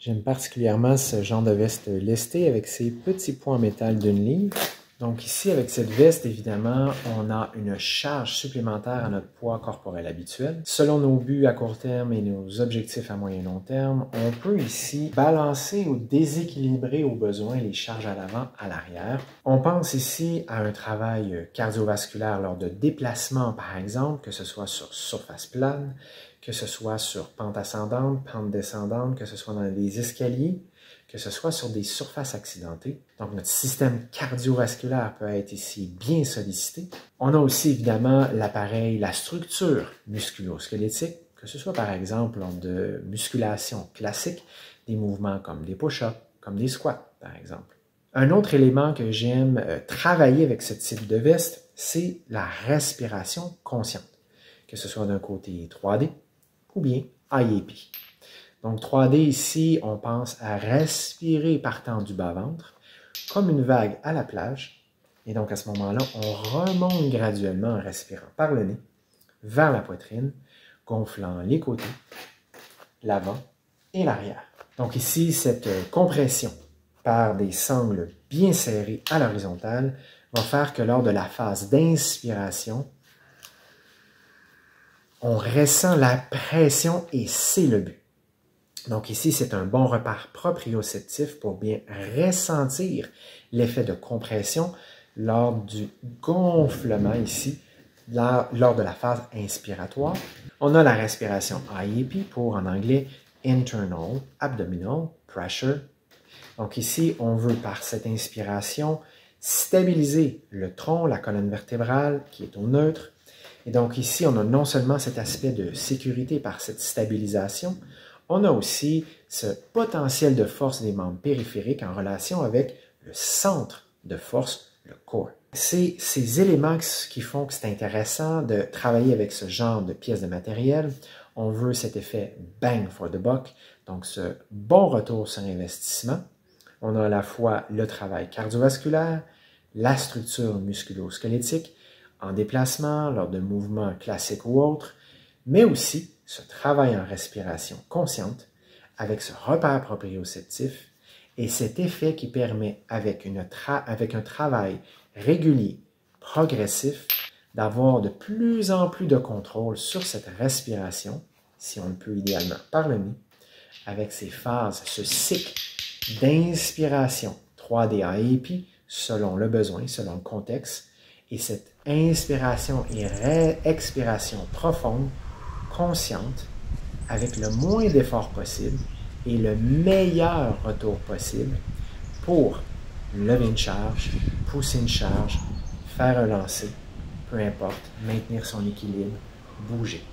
J'aime particulièrement ce genre de veste lestée avec ces petits points en métal d'une livre. Donc ici, avec cette veste, évidemment, on a une charge supplémentaire à notre poids corporel habituel. Selon nos buts à court terme et nos objectifs à moyen et long terme, on peut ici balancer ou déséquilibrer au besoin les charges à l'avant, à l'arrière. On pense ici à un travail cardiovasculaire lors de déplacements, par exemple, que ce soit sur surface plane, que ce soit sur pente ascendante, pente descendante, que ce soit dans des escaliers, que ce soit sur des surfaces accidentées. Donc, notre système cardiovasculaire peut être ici bien sollicité. On a aussi évidemment l'appareil, la structure musculo-squelettique, que ce soit par exemple lors de musculation classique, des mouvements comme des push-ups, comme des squats par exemple. Un autre élément que j'aime travailler avec ce type de veste, c'est la respiration consciente, que ce soit d'un côté 3D ou bien IAP. Donc 3D ici, on pense à respirer partant du bas-ventre comme une vague à la plage. Et donc à ce moment-là, on remonte graduellement en respirant par le nez vers la poitrine, gonflant les côtés, l'avant et l'arrière. Donc ici, cette compression par des sangles bien serrées à l'horizontale va faire que lors de la phase d'inspiration, on ressent la pression et c'est le but. Donc ici, c'est un bon repère proprioceptif pour bien ressentir l'effet de compression lors du gonflement ici, lors de la phase inspiratoire. On a la respiration IAP pour, en anglais, Internal Abdominal Pressure. Donc ici, on veut par cette inspiration stabiliser le tronc, la colonne vertébrale qui est au neutre. Et donc ici, on a non seulement cet aspect de sécurité par cette stabilisation, on a aussi ce potentiel de force des membres périphériques en relation avec le centre de force, le core. C'est ces éléments qui font que c'est intéressant de travailler avec ce genre de pièces de matériel. On veut cet effet bang for the buck, donc ce bon retour sur investissement. On a à la fois le travail cardiovasculaire, la structure musculo-squelettique, en déplacement, lors de mouvements classiques ou autres, mais aussi ce travail en respiration consciente avec ce repère proprioceptif et cet effet qui permet, avec un travail régulier, progressif, d'avoir de plus en plus de contrôle sur cette respiration, si on le peut idéalement par le nez, avec ces phases, ce cycle d'inspiration 3D IAP selon le besoin, selon le contexte, et cette inspiration et expiration profonde, consciente, avec le moins d'efforts possible et le meilleur retour possible pour lever une charge, pousser une charge, faire un lancer, peu importe, maintenir son équilibre, bouger.